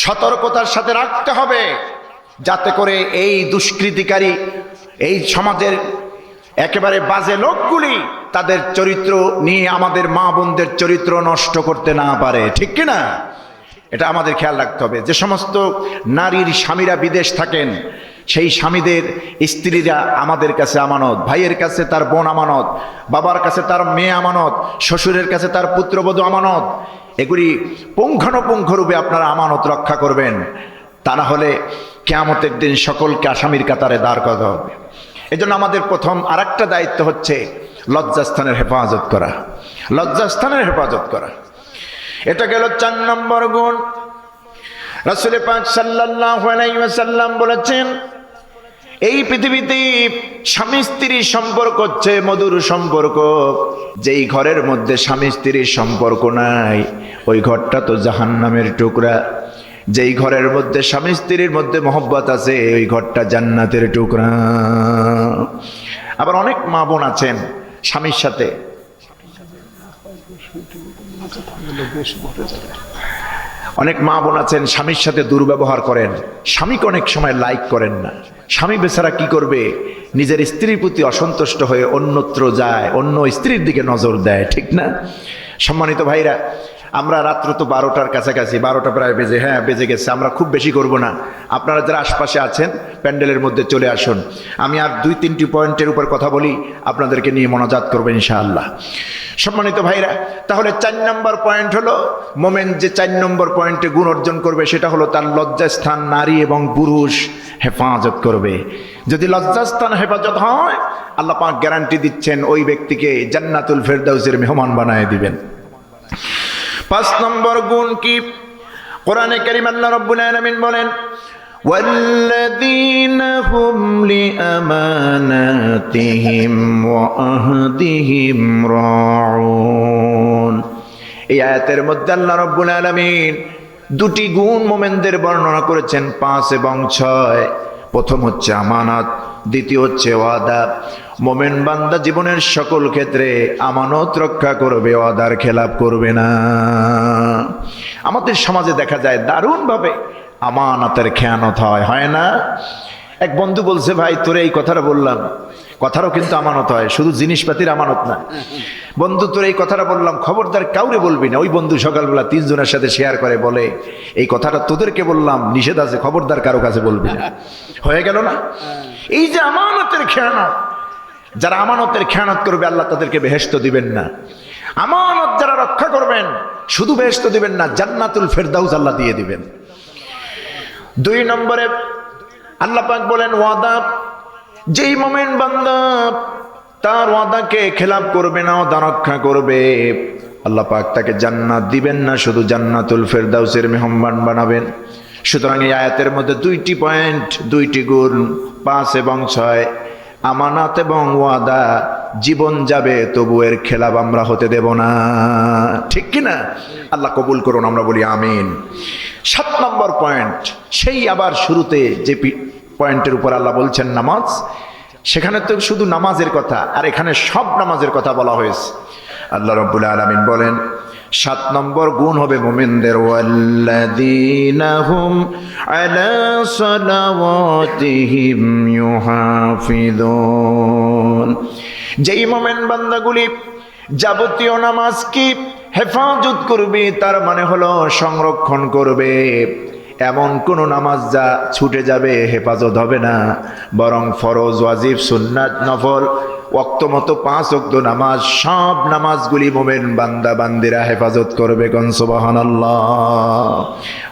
সতর্কতার সাথে রাখতে হবে, যাতে করে এই দুষ্কৃতিকারী, এই সমাজের একেবারে বাজে লোকগুলি তাদের চরিত্র নিয়ে আমাদের মা বোনদের চরিত্র নষ্ট করতে না পারে। ঠিক কিনা? এটা আমাদের খেয়াল রাখতে হবে। যে সমস্ত নারীর স্বামীরা বিদেশ থাকেন, সেই স্বামীদের স্ত্রীরা আমাদের কাছে আমানত, ভাইয়ের কাছে তার বোন আমানত, বাবার কাছে তার মেয়ে আমানত, শ্বশুরের কাছে তার পুত্রবধূ আমানত। এগুলি পুঙ্খানুপুঙ্খরূপে আপনারা আমানত রক্ষা করবেন, তা না হলে কিয়ামতের দিন সকলকে আসামির কাতারে দাঁড় করাতে হবে। এজন্য আমাদের প্রথম আরেকটা দায়িত্ব হচ্ছে লজ্জাস্থানের হেফাজত করা, লজ্জাস্থানের হেফাজত করা। এটা গেল 4 নম্বর গুণ। রাসূল পাক সাল্লাল্লাহু আলাইহি ওয়াসাল্লাম বলেছেন, এই পৃথিবীতে স্বামী স্ত্রীর সম্পর্ক হচ্ছে মধুর সম্পর্ক। যেই ঘরের মধ্যে স্বামী স্ত্রীর সম্পর্ক নাই, ওই ঘরটা তো জাহান্নামের টুকরা। যেই ঘরের মধ্যে স্বামী স্ত্রীর মধ্যে মহব্বত আছে, ওই ঘরটা জান্নাতের টুকরা। আবার অনেক মা বোন আছেন স্বামীর সাথে, অনেক মা বোন আছেন স্বামীর সাথে দুর্ব্যবহার করেন, স্বামীকে অনেক সময় লাইক করেন না। স্বামী বেচারা কি করবে? নিজের স্ত্রীর প্রতি অসন্তুষ্ট হয়ে অন্যত্র যায়, অন্য স্ত্রীর দিকে নজর দেয়। ঠিক না? সম্মানিত ভাইরা, আমরা রাত্র তো 12টার কাছাকাছি, 12টা প্রায় বেজে গেছে। আমরা খুব বেশি করব না। আপনারা যারা আশপাশে আছেন প্যান্ডেলের মধ্যে চলে আসুন। আমি আর 2-3টি পয়েন্টের উপর কথা বলি, আপনাদেরকে নিয়ে মোনাজাত করবেন ইনশাআল্লাহ। সম্মানিত ভাইরা, তাহলে 4 নম্বর পয়েন্ট হলো, মোমেন যে 4 নম্বর পয়েন্টে গুণ অর্জন করবে, সেটা হলো তার লজ্জাস্থান নারী এবং পুরুষ হেফাজত করবে। যদি লজ্জাস্থান হেফাজত হয়, আল্লাহ পাক গ্যারান্টি দিচ্ছেন ওই ব্যক্তিকে জান্নাতুল ফেরদাউসের মেহমান বানায় দিবেন। 5 নম্বর গুণ কি? কোরআনে কারীম আল্লাহ রাব্বুল আলামিন বলেন, ওয়াল্লাযীনা হুম লিআমানাতিহিম ওয়া আহদিহিম রাউন। এই আয়াতের মধ্যে আল্লাহ রাব্বুল আলামিন 2টি গুণ মোমেনদের বর্ণনা করেছেন, 5 এবং 6। প্রথম হচ্ছে আমানত, দ্বিতীয় হচ্ছে ওয়াদা। মোমেন বান্দা জীবনের সকল ক্ষেত্রে আমানত রক্ষা করবে, ওয়াদার খেলাপ করবে না। আমাদের সমাজে দেখা যায় দারুণভাবে আমানতের খেয়ানত হয় না? এক বন্ধু বলছে, ভাই তোরে এই কথাটা বললাম, কথারও কিন্তু আমানত হয়, শুধু জিনিসপাতির আমানত না। বন্ধু তোর এই কথাটা বললাম, খবরদার কাউরে বলবি না। ওই বন্ধু সকালবেলা 3 জনের সাথে শেয়ার করে বলে, এই কথাটা তোদেরকে বললাম, নিষেধ আছে, খবরদার কারো কাছে বলবি না। হয়ে গেল না? এই যে আমানতের খেয়ানত, যারা আমানতের খেয়ানত করবে আল্লাহ তাদেরকে বেহেশত দিবেন না। আমানত যারা রক্ষা করবেন শুধু বেহেশত দিবেন না, জান্নাতুল ফেরদাউস আল্লাহ দিয়ে দিবেন। 2 নম্বরে আল্লাহ পাক বলেন ওয়াদা, যেই মুমিন বান্দা তার ওয়াদাকে খেলাপ করবে না, ওয়াদা রক্ষা করবে, আল্লাহ পাক তাকে জান্নাত দিবেন না, শুধু জান্নাতুল ফেরদাউসের মেহমান বানাবেন। সুতরাং এই আয়াতের মধ্যে 2টি পয়েন্ট, 2টি গুণ, 5 এবং 6। আমানত এবং ওয়াদা, জীবন যাবে তবু এর খেলাপ আমরা হতে দেব না, ঠিক কিনা? আল্লাহ কবুল করুন, আমরা বলি আমিন। 7 নম্বর পয়েন্ট, সেই আবার শুরুতে যে পয়েন্টের উপর আল্লাহ বলছেন নামাজ, সেখানে তো শুধু নামাজের কথা, আর এখানে সব নামাজের কথা বলা হয়েছে। আল্লাহ রাব্বুল আলামিন বলেন 7 নম্বর গুণ হবে মুমিনদের, ওয়াল্লাযীনা হুম আলা সালাওয়াতিহিম ইউহাফিযুন। যেই মুমিন বান্দাগুলি যাবতীয় নামাজকে হেফাজত করবে, তার মানে হলো সংরক্ষণ করবে। এমন কোন নামাজ যা ছুটে যাবে, হেফাজত হবে না, বরং ফরজ, ওয়াজিব, সুন্নাত, নফল, ওয়াক্ত মতো 5 ওয়াক্ত নামাজ, সব নামাজগুলি মুমিন বান্দা বান্দিরা হেফাজত করবে। কোন সুবহানাল্লাহ।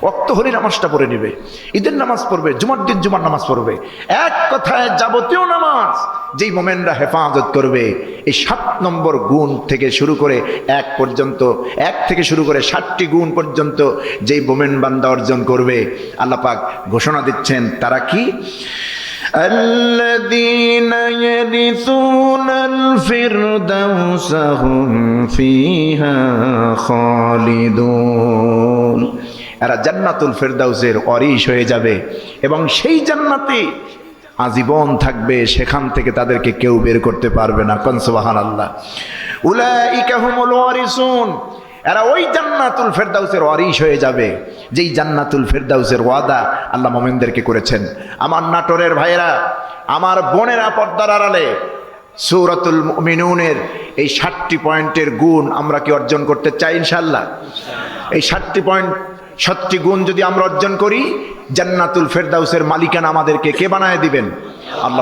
ওয়াক্ত হলে নামাজটা পড়ে নেবে, ঈদের নামাজ পড়বে, জুমার দিন জুমার নামাজ পড়বে। এক কথায় যাবতীয় নামাজ যেই মুমিনরা হেফাজত করবে, এই 7 নম্বর গুণ থেকে শুরু করে 1 পর্যন্ত, 1 থেকে শুরু করে 7টি গুণ পর্যন্ত যেই মুমিন বান্দা অর্জন করবে, আল্লাহ পাক ঘোষণা দিচ্ছেন তারা কি? الذين يرثون الفردوس هم فيها خالدون। এরা জান্নাতুল ফেরদাউসের ওয়ারিশ হয়ে যাবে এবং সেই জান্নাতে আজীবন থাকবে, সেখান থেকে তাদেরকে কেউ বের করতে পারবে না। কোন সুবহানাল্লাহ। উলাইকা হুমুল ওয়ারিসুন, এরা ওই জান্নাতুল ফেরদাউসের ওয়ারিশ হয়ে যাবে যেই জান্নাতুল ফেরদাউসের ওয়াদা আল্লাহ মুমিনদেরকে করেছেন। আমার নাটোরের ভাইয়েরা, আমার বোনেরা, পর্দার আড়ালে সূরাতুল মুমিনুনের এই 7টি পয়েন্টের গুণ আমরা কি অর্জন করতে চাই? ইনশাআল্লাহ। এই 7টি পয়েন্ট, 7টি গুণ যদি আমরা অর্জন করি, জান্নাতুল ফেরদাউসের মালিকানা আমাদেরকে কে বানায় দিবেন?